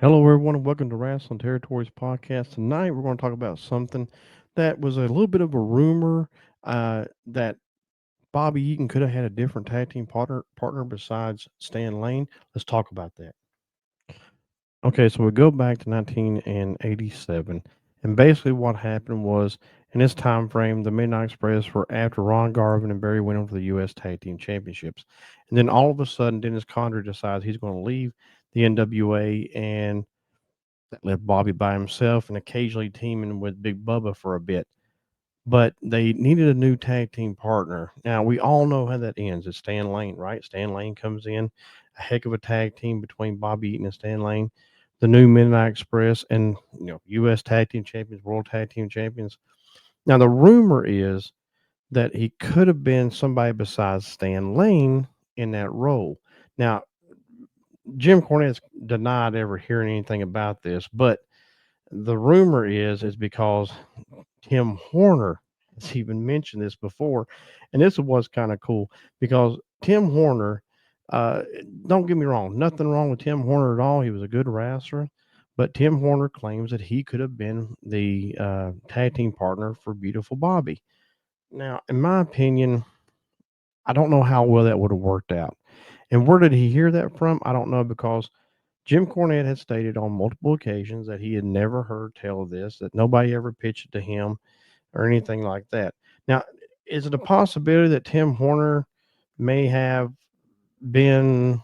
Hello, everyone, and welcome to Wrestling Territories podcast. Tonight, we're going to talk about something that was a little bit of a rumor that Bobby Eaton could have had a different tag team partner besides Stan Lane. Let's talk about that. Okay, so we go back to 1987, and basically what happened was in this time frame, the Midnight Express were after Ron Garvin and Barry Windham for the U.S. Tag Team Championships, and then all of a sudden, Dennis Condrey decides he's going to leave the NWA and that left Bobby by himself and occasionally teaming with Big Bubba for a bit. But they needed a new tag team partner. Now we all know how that ends. It's Stan Lane, right? Stan Lane comes in, a heck of a tag team between Bobby Eaton and Stan Lane, the new Midnight Express, and U.S. Tag Team Champions, World Tag Team Champions. Now the rumor is that he could have been somebody besides Stan Lane in that role. Now Jim Cornette's denied ever hearing anything about this, but the rumor is because Tim Horner has even mentioned this before, and this was kind of cool because Tim Horner. Uh, don't get me wrong, nothing wrong with Tim Horner at all. He was a good wrestler, but Tim Horner claims that he could have been the tag team partner for Beautiful Bobby. Now, in my opinion, I don't know how well that would have worked out. And where did he hear that from? I don't know because Jim Cornette had stated on multiple occasions that he had never heard tell of this, that nobody ever pitched it to him or anything like that. Now, is it a possibility that Tim Horner may have been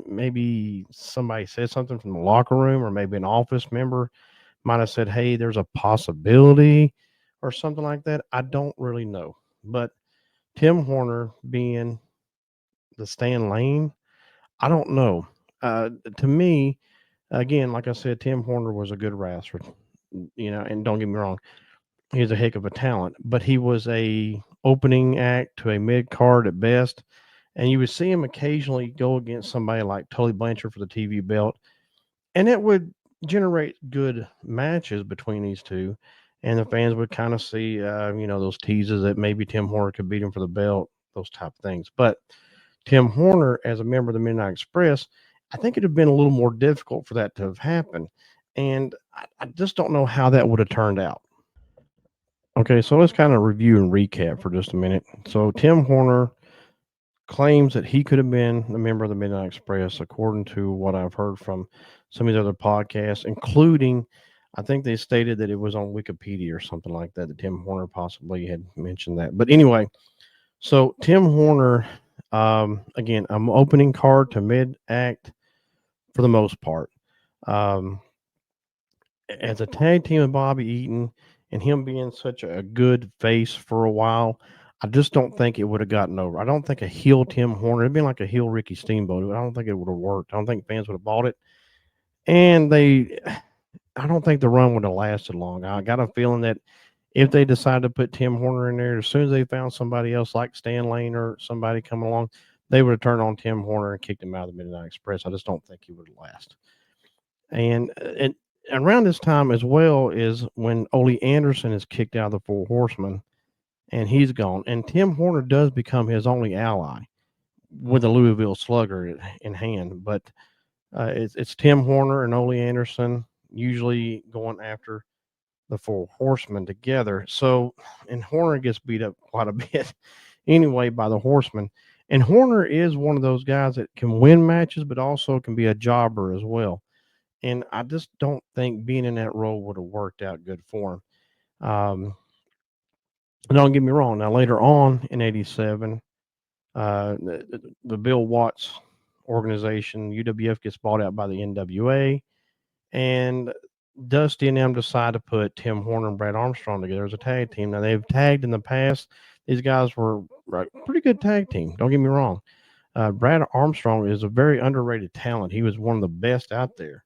maybe somebody said something from the locker room, or maybe an office member might have said, "Hey, there's a possibility," or something like that? I don't really know. But Tim Horner being the Stan Lane, I don't know. To me, again, like I said, Tim Horner was a good wrestler, and don't get me wrong, he's a heck of a talent, but he was a opening act to a mid card at best, and you would see him occasionally go against somebody like Tully Blanchard for the TV belt, and it would generate good matches between these two, and the fans would kind of see, those teases that maybe Tim Horner could beat him for the belt, those type of things. But Tim Horner, as a member of the Midnight Express, I think it'd have been a little more difficult for that to have happened, and I just don't know how that would have turned out. Okay, so let's kind of review and recap for just a minute. So Tim Horner claims that he could have been a member of the Midnight Express, according to what I've heard from some of these other podcasts, including I think they stated that it was on Wikipedia or something like that, that Tim Horner possibly had mentioned that. But anyway, so Tim Horner, again, I'm opening card to mid act for the most part. Um, as a tag team with Bobby Eaton and him being such a good face for a while, I just don't think it would have gotten over. I don't think a heel Tim Horner, it'd been like a heel Ricky Steamboat. I don't think it would have worked. I don't think fans would have bought it. And I don't think the run would have lasted long. I got a feeling that if they decided to put Tim Horner in there, as soon as they found somebody else like Stan Lane or somebody coming along, they would have turned on Tim Horner and kicked him out of the Midnight Express. I just don't think he would last. And around this time as well is when Ole Anderson is kicked out of the Four Horsemen and he's gone. And Tim Horner does become his only ally with the Louisville Slugger in hand. But it's Tim Horner and Ole Anderson usually going after the Four Horsemen together. So, and Horner gets beat up quite a bit anyway by the Horsemen. And Horner is one of those guys that can win matches, but also can be a jobber as well. And I just don't think being in that role would have worked out good for him. Don't get me wrong. Now later on in '87, the Bill Watts organization UWF gets bought out by the NWA, and Dusty and them decide to put Tim Horner and Brad Armstrong together as a tag team. Now they've tagged in the past. These guys were a pretty good tag team. Don't get me wrong. Brad Armstrong is a very underrated talent. He was one of the best out there,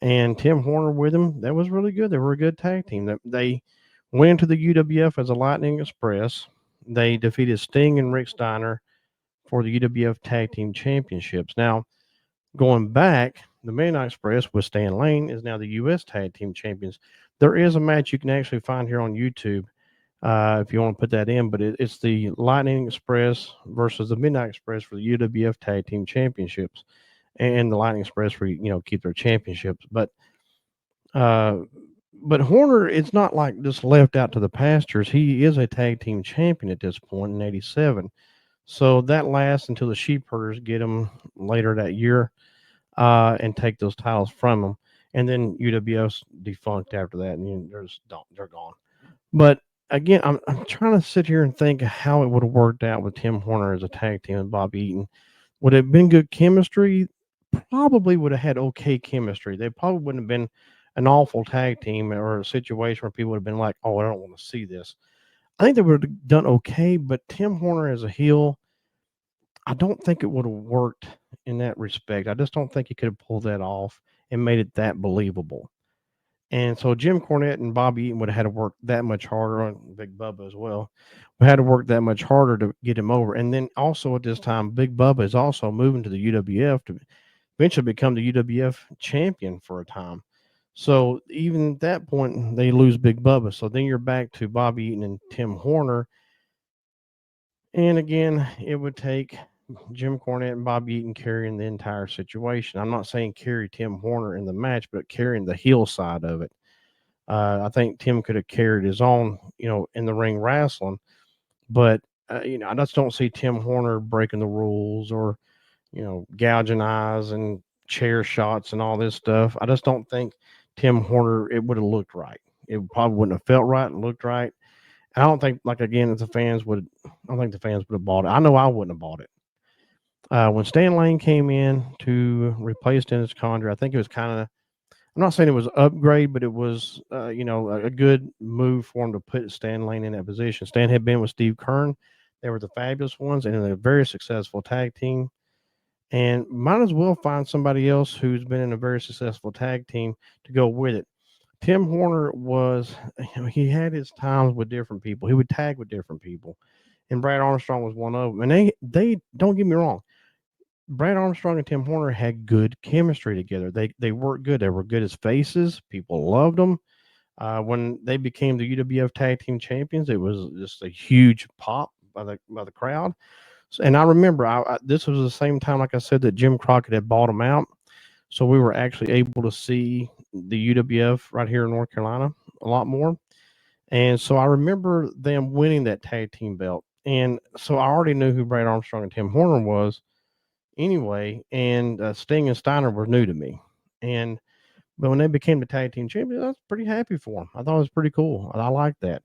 and Tim Horner with him. That was really good. They were a good tag team. They went into the UWF as a Lightning Express. They defeated Sting and Rick Steiner for the UWF Tag Team Championships. Now, going back, the Midnight Express with Stan Lane is now the U.S. Tag Team Champions. There is a match you can actually find here on YouTube if you want to put that in, but it's the Lightning Express versus the Midnight Express for the UWF Tag Team Championships. and the Lightning Express for keep their championships. Uh, but Horner, it's not like just left out to the pastures. He is a tag team champion at this point in '87. So that lasts until the Sheepherders get him later that year and take those titles from him. And then UWF's defunct after that, and they're gone. But again, I'm trying to sit here and think how it would have worked out with Tim Horner as a tag team and Bobby Eaton. Would it have been good chemistry? Probably would have had okay chemistry. They probably wouldn't have been an awful tag team or a situation where people would have been like, "Oh, I don't want to see this." I think they would have done okay, but Tim Horner as a heel, I don't think it would have worked in that respect. I just don't think he could have pulled that off and made it that believable. And so Jim Cornette and Bobby Eaton would have had to work that much harder on Big Bubba as well. We had to work that much harder to get him over. And then also at this time, Big Bubba is also moving to the UWF to eventually become the UWF champion for a time. So even at that point, they lose Big Bubba. So then you're back to Bobby Eaton and Tim Horner. And again, it would take Jim Cornette and Bobby Eaton carrying the entire situation. I'm not saying carry Tim Horner in the match, but carrying the heel side of it. I think Tim could have carried his own, in the ring wrestling, but I just don't see Tim Horner breaking the rules or, gouging eyes and chair shots and all this stuff. I just don't think Tim Horner it would have looked right. It probably wouldn't have felt right and looked right. I don't think, like again, if the fans would, I don't think the fans would have bought it. I know I wouldn't have bought it. When Stan Lane came in to replace Dennis Condrey, I think it was kind of I'm not saying it was an upgrade, but it was, a good move for him to put Stan Lane in that position. Stan had been with Steve Keirn. They were the Fabulous Ones and a very successful tag team. And might as well find somebody else who's been in a very successful tag team to go with it. Tim Horner was, he had his times with different people. He would tag with different people. And Brad Armstrong was one of them. And they don't get me wrong, Brad Armstrong and Tim Horner had good chemistry together. They worked good. They were good as faces. People loved them. When they became the UWF Tag Team Champions, it was just a huge pop by the crowd. And I remember this was the same time, like I said, that Jim Crockett had bought them out. So we were actually able to see the UWF right here in North Carolina a lot more. And so I remember them winning that tag team belt. And so I already knew who Brad Armstrong and Tim Horner was anyway, and Sting and Steiner were new to me. And but when they became the tag team champions, I was pretty happy for them. I thought it was pretty cool. I liked that.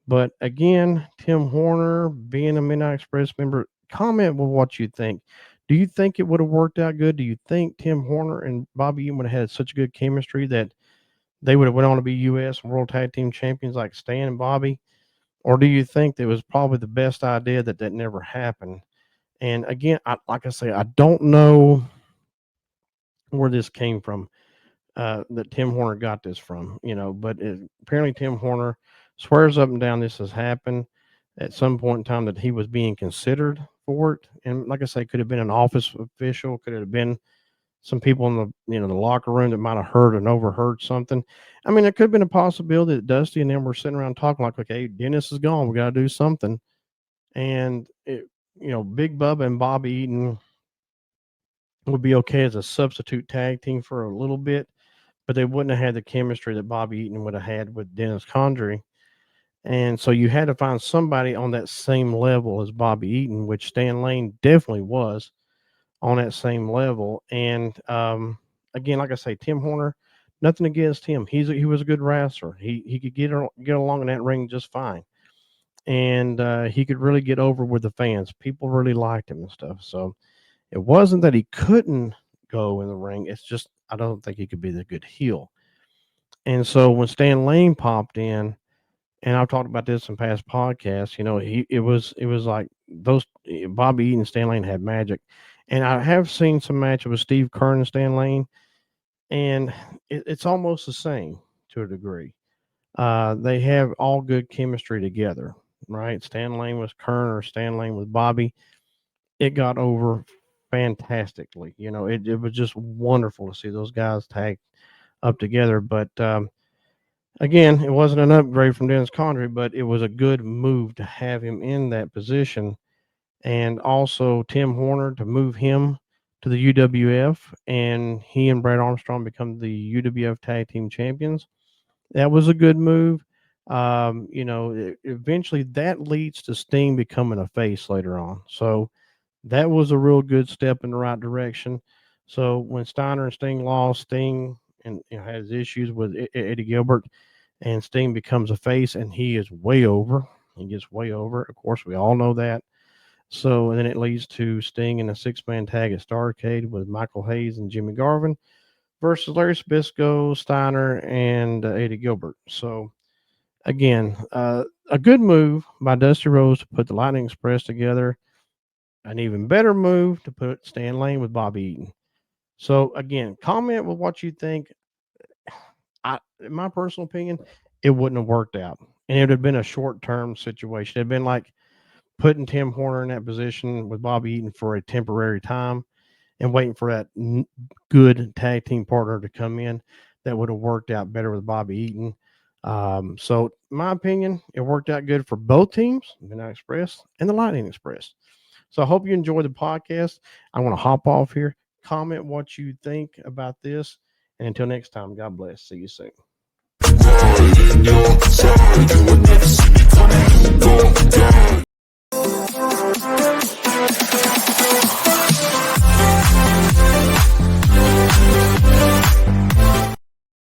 But again, Tim Horner being a Midnight Express member, comment with what you think. Do you think it would have worked out good? Do you think Tim Horner and Bobby Eaton would have had such good chemistry that they would have went on to be U.S. and World Tag Team champions like Stan and Bobby? Or do you think that it was probably the best idea that never happened? And again, like I say, I don't know where this came from, that Tim Horner got this from, but apparently Tim Horner swears up and down this has happened at some point in time that he was being considered for it. And like I say, could have been an office official, could have been some people in the locker room that might have heard and overheard something. I mean, it could have been a possibility that Dusty and them were sitting around talking like, okay, Dennis is gone. We got to do something. And Big Bubba and Bobby Eaton would be okay as a substitute tag team for a little bit, but they wouldn't have had the chemistry that Bobby Eaton would have had with Dennis Condrey. And so you had to find somebody on that same level as Bobby Eaton, which Stan Lane definitely was on that same level. And again, like I say, Tim Horner, nothing against him. He was a good wrestler. He could get along in that ring just fine, and he could really get over with the fans. People really liked him and stuff. So it wasn't that he couldn't go in the ring. It's just I don't think he could be the good heel. And so when Stan Lane popped in, and I've talked about this in past podcasts, it was like those Bobby Eaton and Stan Lane had magic. And I have seen some matches with Steve Keirn and Stan Lane, and it's almost the same to a degree. They have all good chemistry together, right? Stan Lane was Keirn or Stan Lane was Bobby. It got over fantastically. It was just wonderful to see those guys tag up together. But again, it wasn't an upgrade from Dennis Condrey, but it was a good move to have him in that position. And also Tim Horner to move him to the UWF, and he and Brad Armstrong become the UWF Tag Team Champions. That was a good move. Eventually that leads to Sting becoming a face later on. So that was a real good step in the right direction. So when Steiner and Sting lost, Sting and has issues with Eddie Gilbert, and Sting becomes a face, and he is way over. He gets way over. Of course, we all know that. So and then it leads to Sting in a 6-man tag at Starrcade with Michael Hayes and Jimmy Garvin versus Larry Zbyszko, Steiner, and Eddie Gilbert. So again, a good move by Dusty Rhodes to put the Lightning Express together. An even better move to put Stan Lane with Bobby Eaton. So again, comment with what you think. In my personal opinion, it wouldn't have worked out, and it would have been a short-term situation. It'd been like putting Tim Horner in that position with Bobby Eaton for a temporary time and waiting for that good tag team partner to come in that would have worked out better with Bobby Eaton. So, in my opinion, it worked out good for both teams, the Midnight Express and the Lightning Express. So, I hope you enjoyed the podcast. I want to hop off here. Comment what you think about this. And until next time, God bless. See you soon.